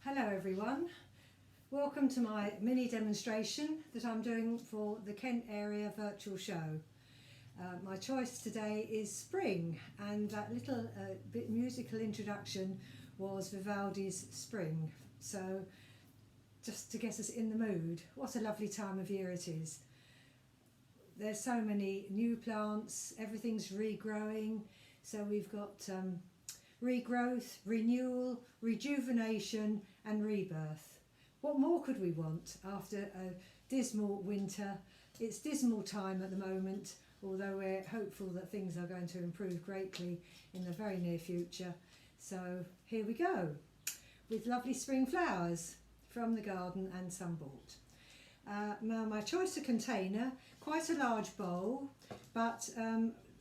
Hello everyone, welcome to my mini demonstration that I'm doing for the Kent area virtual show. My choice today is Spring, and that little bit musical introduction was Vivaldi's Spring, so just to get us in the mood. What a lovely time of year it is. There's so many new plants, everything's regrowing, so we've got regrowth, renewal, rejuvenation and rebirth. What more could we want after a dismal winter? It's dismal time at the moment, although we're hopeful that things are going to improve greatly in the very near future. So here we go, with lovely spring flowers from the garden and some bought. Now my choice of container, quite a large bowl, but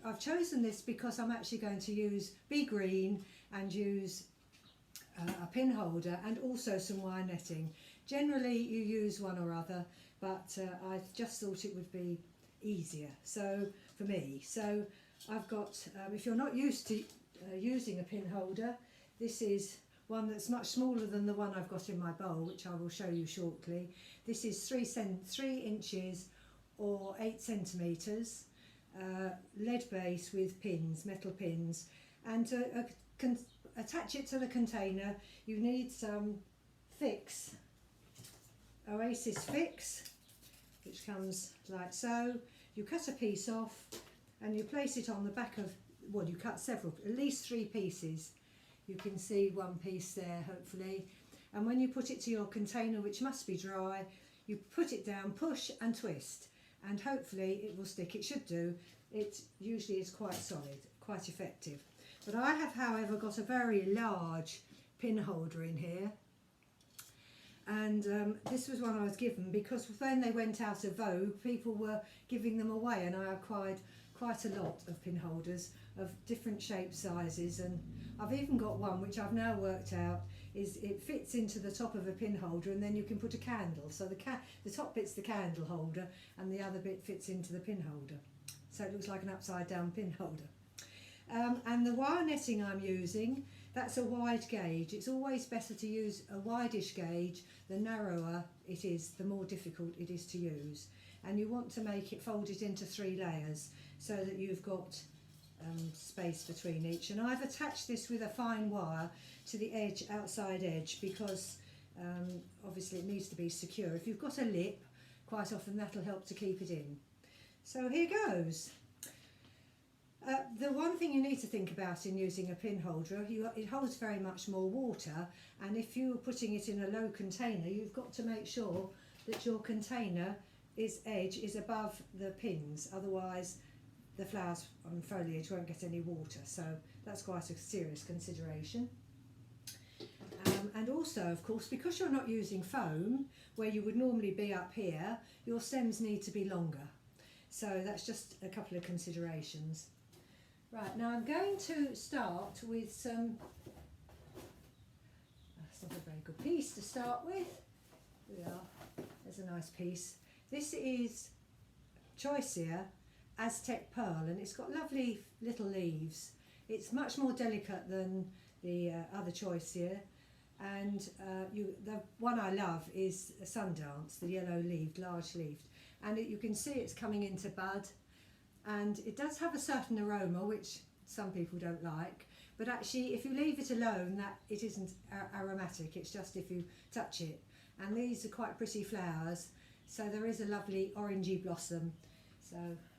I've chosen this because I'm actually going to be green and use a pin holder and also some wire netting. Generally you use one or other, but I just thought it would be easier for me. So I've got, if you're not used to using a pin holder, this is one that's much smaller than the one I've got in my bowl, which I will show you shortly. This is 3 inches or 8 centimetres, lead base with pins, metal pins, and to attach it to the container you need some fix, Oasis fix, which comes like so. You cut a piece off and you place it on the back of, well, you cut several, at least 3 pieces. You can see one piece there hopefully, and when you put it to your container, which must be dry, you put it down, push and twist, and hopefully it will stick. It should do. It usually is quite solid, quite effective. But I have, however, got a very large pin holder in here, and this was one I was given because when they went out of vogue, people were giving them away, and I acquired quite a lot of pin holders of different shapes, sizes, and I've even got one which I've now worked out is it fits into the top of a pin holder, and then you can put a candle. So the top bit's the candle holder and the other bit fits into the pin holder. So it looks like an upside down pin holder. And the wire netting I'm using, that's a wide gauge. It's always better to use a wideish gauge. The narrower it is, the more difficult it is to use. And you want to make it, fold it into 3 layers so that you've got space between each. And I've attached this with a fine wire to the edge, outside edge, because obviously it needs to be secure. If you've got a lip, quite often that'll help to keep it in. So here goes. The one thing you need to think about in using a pin holder, it holds very much more water, and if you're putting it in a low container, you've got to make sure that your container edge is above the pins, otherwise the flowers on foliage won't get any water, so that's quite a serious consideration. And also, of course, because you're not using foam, where you would normally be up here, your stems need to be longer. So that's just a couple of considerations. Right, now I'm going to start with some, that's not a very good piece to start with. Here we are, there's a nice piece. This is Choicea Aztec Pearl, and it's got lovely little leaves. It's much more delicate than the other Choicea, and the one I love is a Sundance, the yellow leaved, large leaved, and you can see it's coming into bud, and it does have a certain aroma which some people don't like, but actually if you leave it alone, that it isn't aromatic, it's just if you touch it. And these are quite pretty flowers, so there is a lovely orangey blossom. So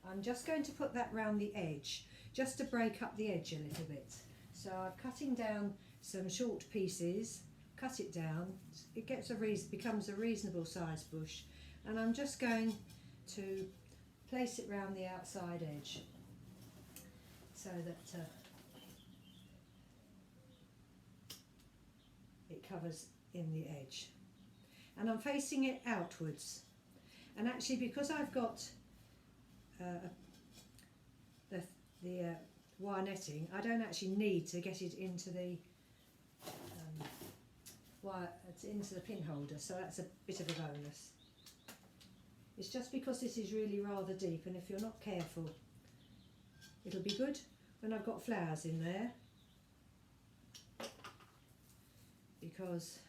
I'm just going to put that round the edge, just to break up the edge a little bit. So I'm cutting down some short pieces, cut it down, it becomes a reasonable sized bush, and I'm just going to place it round the outside edge so that it covers in the edge. And I'm facing it outwards, and actually because I've got the wire netting, I don't actually need to get it into the into the pin holder, so that's a bit of a bonus. It's just because this is really rather deep, and if you're not careful, it'll be good when I've got flowers in there, because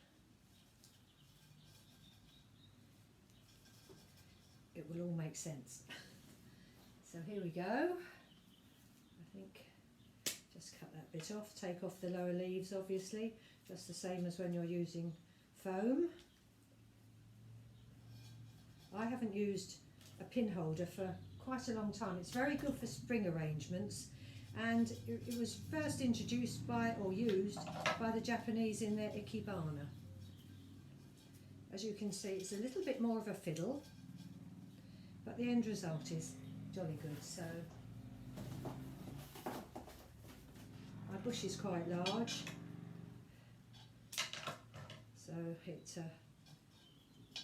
it will all make sense. So here we go. I think just cut that bit off, take off the lower leaves obviously, just the same as when you're using foam. I haven't used a pin holder for quite a long time. It's very good for spring arrangements, and it was first introduced by, or used by, the Japanese in their ikebana. As you can see, it's a little bit more of a fiddle, but the end result is jolly good. So my bush is quite large, so it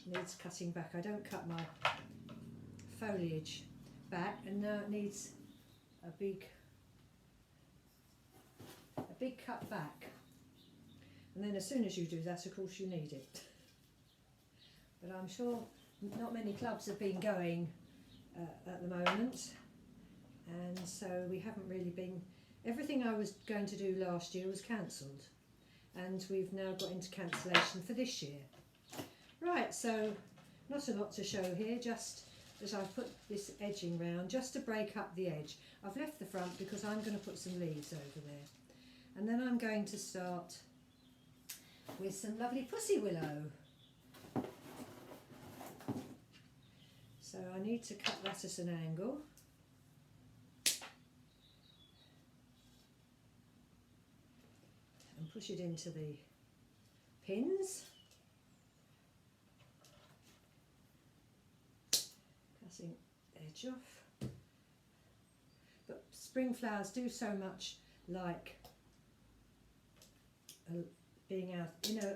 needs cutting back. I don't cut my foliage back, and now it needs a big cut back. And then as soon as you do that, of course, you need it. But I'm sure not many clubs have been going at the moment, and so we haven't really been. Everything I was going to do last year was cancelled, and we've now got into cancellation for this year. Right, so not a lot to show here, just as I've put this edging round just to break up the edge. I've left the front because I'm going to put some leaves over there, and then I'm going to start with some lovely pussy willow. So I need to cut that at an angle. And push it into the pins. Cutting edge off. But spring flowers do so much like being out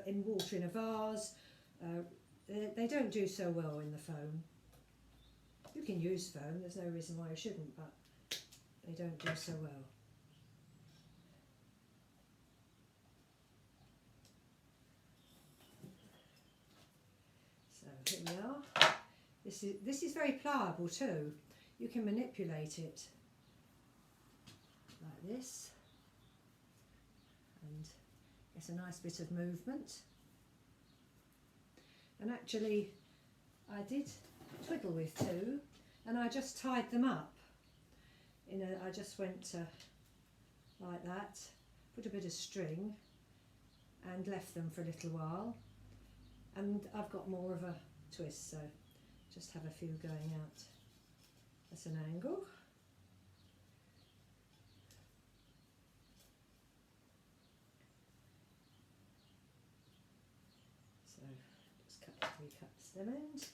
in water in a vase. They don't do so well in the foam. You can use foam, there's no reason why you shouldn't, but they don't do so well. So here we are. This is very pliable too. You can manipulate it like this and get a nice bit of movement. And actually I did twiddle with two, and I just tied them up. I just went like that, put a bit of string and left them for a little while, and I've got more of a twist, so just have a few going out at an angle. So just recut the stem end.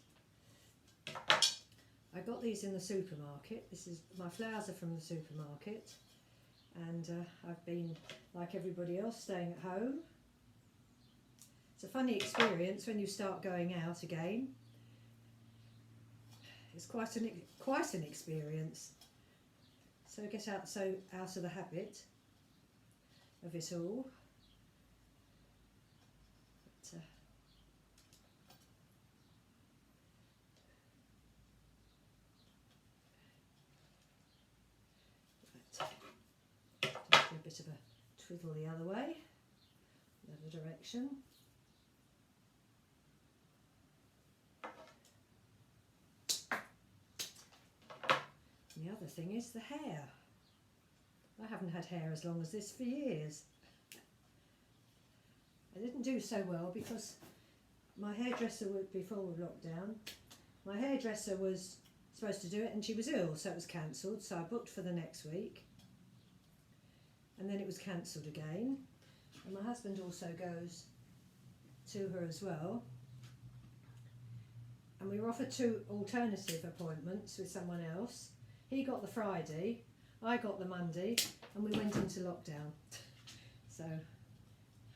I got these in the supermarket. My flowers are from the supermarket, and I've been, like everybody else, staying at home. It's a funny experience when you start going out again. It's quite an experience. So get out of the habit of it all. But, just do a bit of a twiddle the other way, the other direction. And the other thing is the hair. I haven't had hair as long as this for years. I didn't do so well because my hairdresser, before lockdown, my hairdresser was supposed to do it and she was ill, so it was cancelled. So I booked for the next week, and then it was cancelled again. And my husband also goes to her as well. And we were offered 2 alternative appointments with someone else. He got the Friday, I got the Monday, and we went into lockdown. So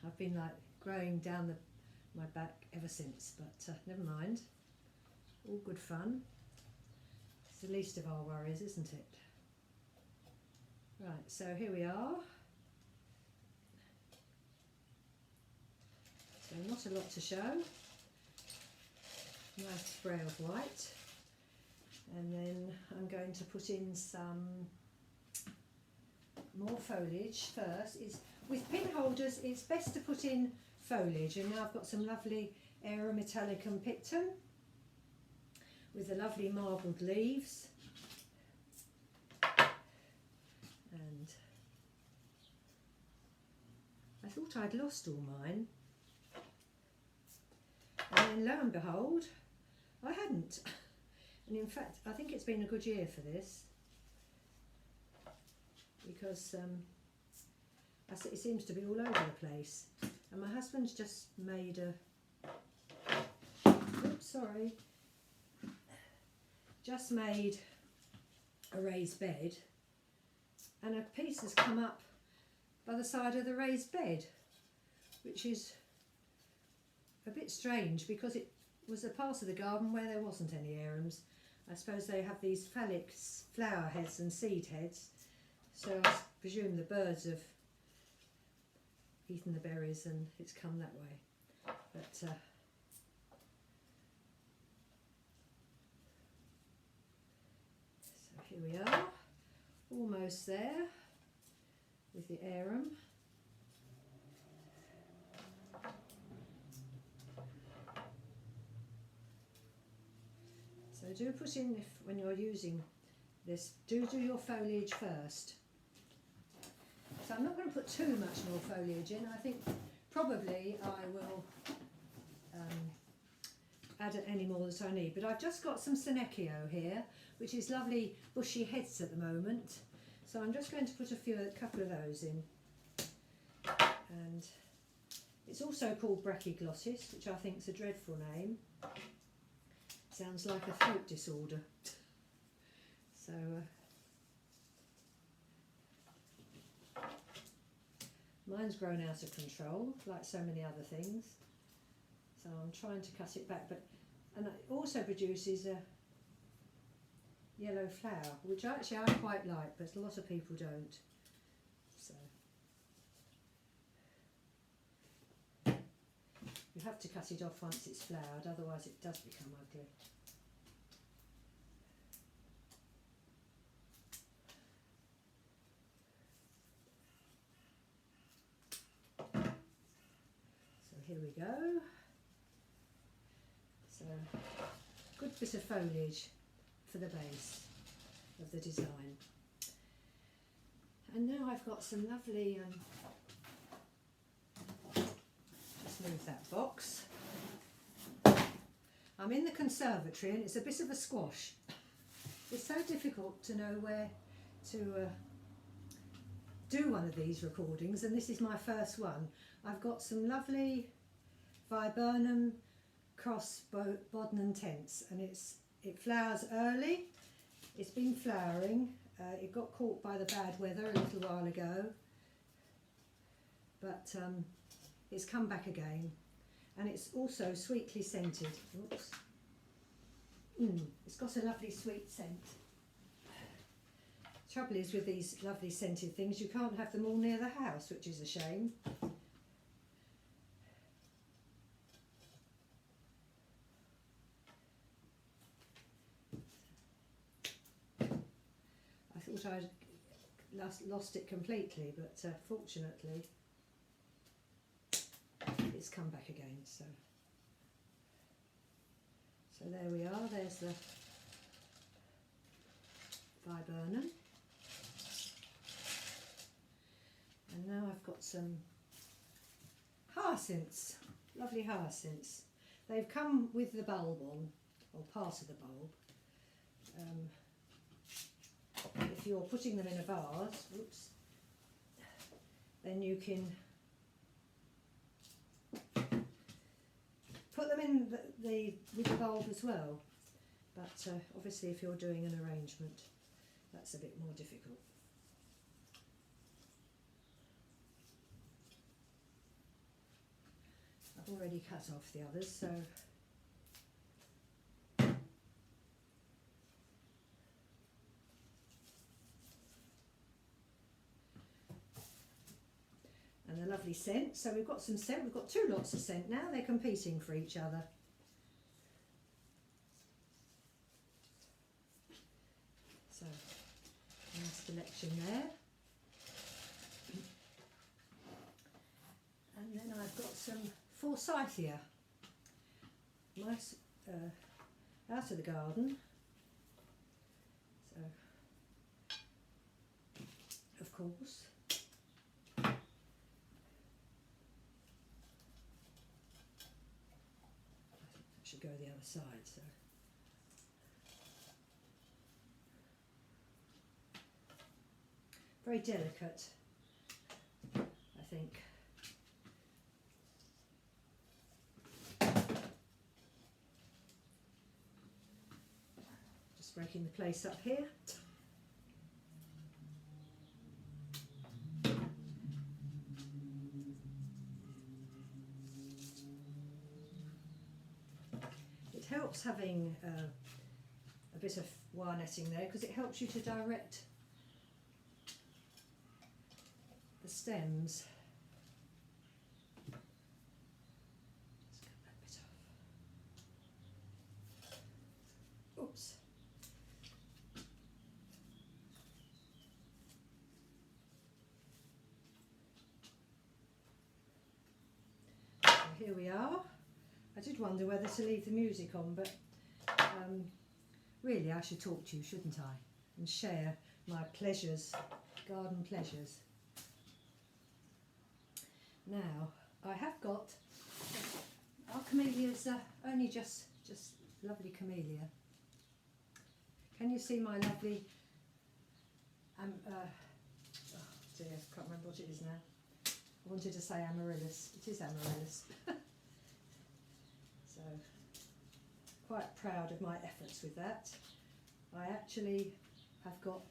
I've been like growing down my back ever since, but never mind. All good fun. It's the least of our worries, isn't it? Right, so here we are. So not a lot to show. Nice spray of white. And then I'm going to put in some more foliage first. With pin holders, it's best to put in foliage. And now I've got some lovely Aerometallicum pictum, with the lovely marbled leaves. And I thought I'd lost all mine. And then lo and behold, I hadn't. And in fact, I think it's been a good year for this, because it seems to be all over the place. And my husband's just made just made a raised bed, and a piece has come up by the side of the raised bed, which is a bit strange because it was a part of the garden where there wasn't any airums. I suppose they have these phallic flower heads and seed heads, so I presume the birds have eaten the berries and it's come that way. But so here we are, almost there with the arum. So do put in, when you're using this, do your foliage first. So I'm not going to put too much more foliage in. I think probably I will add any more that I need. But I've just got some Senecchio here, which is lovely bushy heads at the moment. So I'm just going to put a couple of those in. And it's also called Brachyglossis, which I think is a dreadful name. Sounds like a throat disorder. So mine's grown out of control, like so many other things. So I'm trying to cut it back, and it also produces a yellow flower, which actually I quite like, but a lot of people don't. So you have to cut it off once it's flowered, otherwise it does become ugly. So here we go. So good bit of foliage for the base of the design. And now I've got some lovely just move that box. I'm in the conservatory and it's a bit of a squash. It's so difficult to know where to do one of these recordings, and this is my first one. I've got some lovely viburnum cross Bodnan tents, and it flowers early. It's been flowering. It got caught by the bad weather a little while ago, but it's come back again, and it's also sweetly scented. Oops. It's got a lovely sweet scent. Trouble is with these lovely scented things, you can't have them all near the house, which is a shame. I thought I'd lost it completely, but fortunately it's come back again. So there we are, there's the viburnum. And now I've got some hyacinths, lovely hyacinths. They've come with the bulb on, or part of the bulb. If you're putting them in a vase, whoops, then you can put them in with the bulb as well. But obviously if you're doing an arrangement, that's a bit more difficult. I've already cut off the others, so and the lovely scent. So we've got some scent, we've got two lots of scent now, they're competing for each other. So nice selection there. And then I've got some Forsythia. Nice out of the garden. So, of course, I should go the other side. So, very delicate, I think. Just breaking the place up here. It helps having a bit of wire netting there, because it helps you to direct the stems. Let's cut that bit off. Oops. So here we are. I did wonder whether to leave the music on, but really I should talk to you, shouldn't I? And share my pleasures, garden pleasures. Now, I have got, our camellias are only just lovely camellia. Can you see my lovely, oh dear, I can't remember what it is now. I wanted to say amaryllis. It is amaryllis. So, quite proud of my efforts with that. I actually have got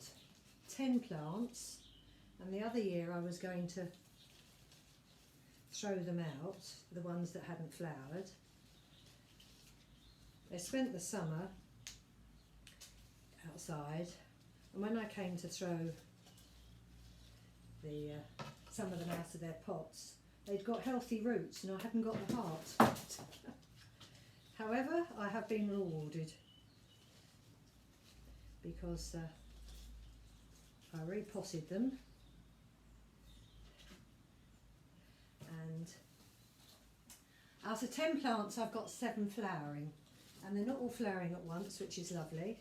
10 plants, and the other year I was going to throw them out, the ones that hadn't flowered. They spent the summer outside, and when I came to throw the some of them out of their pots, they'd got healthy roots and I hadn't got the heart. However, I have been rewarded, because I repotted them, and out of 10 plants I've got 7 flowering, and they're not all flowering at once, which is lovely.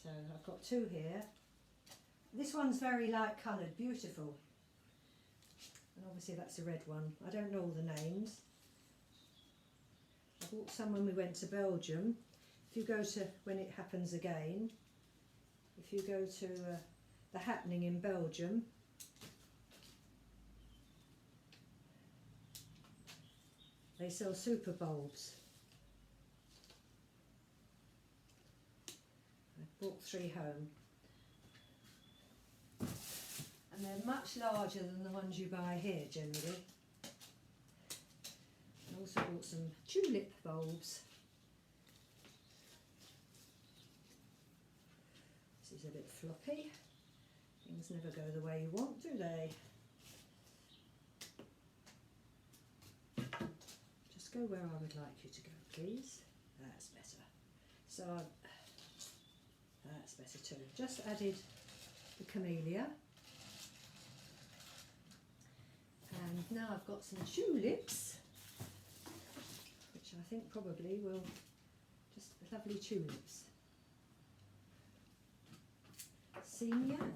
So I've got 2 here. This one's very light coloured, beautiful, and obviously that's a red one. I don't know all the names. I bought some when we went to Belgium. If you go to When It Happens Again, if you go to the happening in Belgium, they sell super bulbs. I bought 3 home, and they're much larger than the ones you buy here generally. I also bought some tulip bulbs. This is a bit floppy. Things never go the way you want, do they? Just go where I would like you to go, please. That's better. So that's better too. Just added the camellia. And now I've got some tulips, which I think probably will, just lovely tulips. See me out.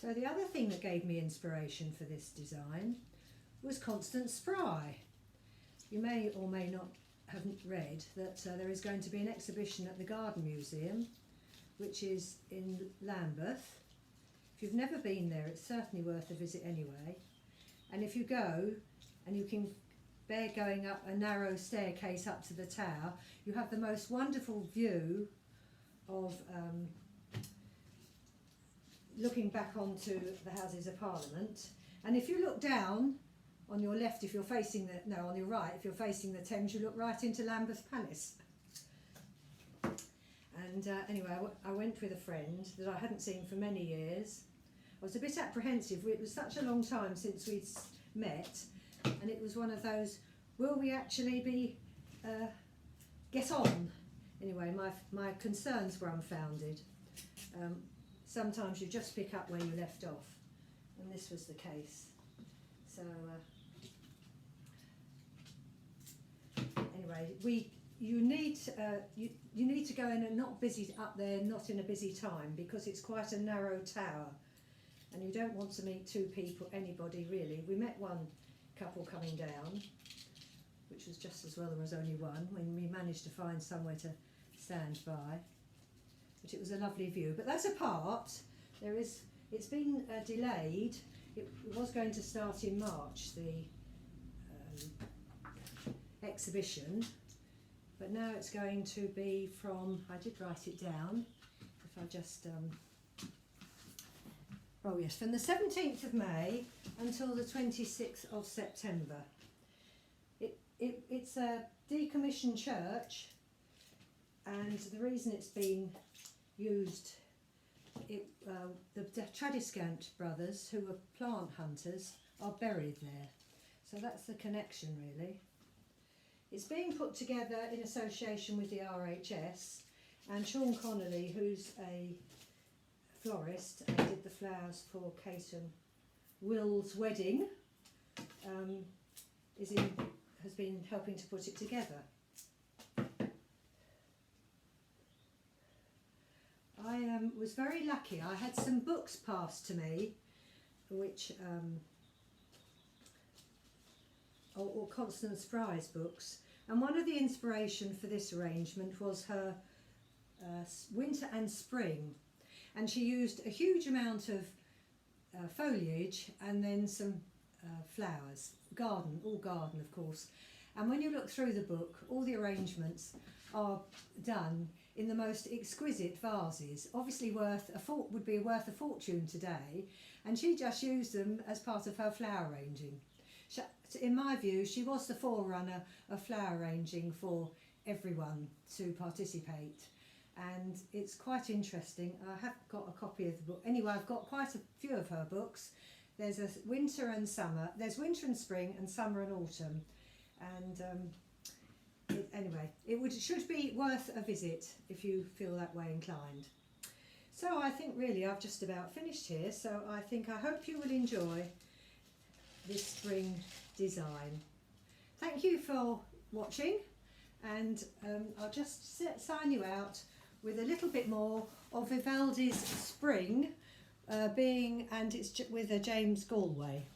So the other thing that gave me inspiration for this design was Constance Fry. You may or may not have read that there is going to be an exhibition at the Garden Museum, which is in Lambeth. If you've never been there, it's certainly worth a visit anyway. And if you go, and you can bear going up a narrow staircase up to the tower, you have the most wonderful view of looking back onto the Houses of Parliament. And if you look down on your left, if you're facing the, no, on your right, if you're facing the Thames, you look right into Lambeth Palace. And anyway, I went with a friend that I hadn't seen for many years. I was a bit apprehensive. It was such a long time since we'd met, and it was one of those, will we actually be get on? Anyway, my concerns were unfounded. Sometimes you just pick up where you left off, and this was the case. So anyway, you need to go in and not busy up there, not in a busy time, because it's quite a narrow tower, and you don't want to meet two people, anybody really. We met one couple coming down, which was just as well there was only one, when we managed to find somewhere to stand by. But it was a lovely view. But that's apart. It's been delayed. It was going to start in March, the exhibition, but now it's going to be from, I did write it down, if I just, oh yes, from the 17th of May until the 26th of September. It's a decommissioned church, and the reason it's been used, the Tradiscant brothers, who were plant hunters, are buried there. So that's the connection really. It's being put together in association with the RHS, and Sean Connolly, who's a florist and did the flowers for Kate and Will's wedding, has been helping to put it together. I was very lucky. I had some books passed to me, which or Constance Fry's books, and one of the inspiration for this arrangement was her winter and spring, and she used a huge amount of foliage and then some flowers, all garden of course. And when you look through the book, all the arrangements are done in the most exquisite vases, obviously would be worth a fortune today, and she just used them as part of her flower arranging. In my view, she was the forerunner of flower arranging for everyone to participate, and it's quite interesting. I have got a copy of the book. Anyway, I've got quite a few of her books. There's a winter and summer, there's winter and spring, and summer and autumn, and anyway, it should be worth a visit if you feel that way inclined. So I think really I've just about finished here, so I hope you will enjoy this spring design. Thank you for watching, and I'll just sign you out with a little bit more of Vivaldi's Spring, and it's with a James Galway.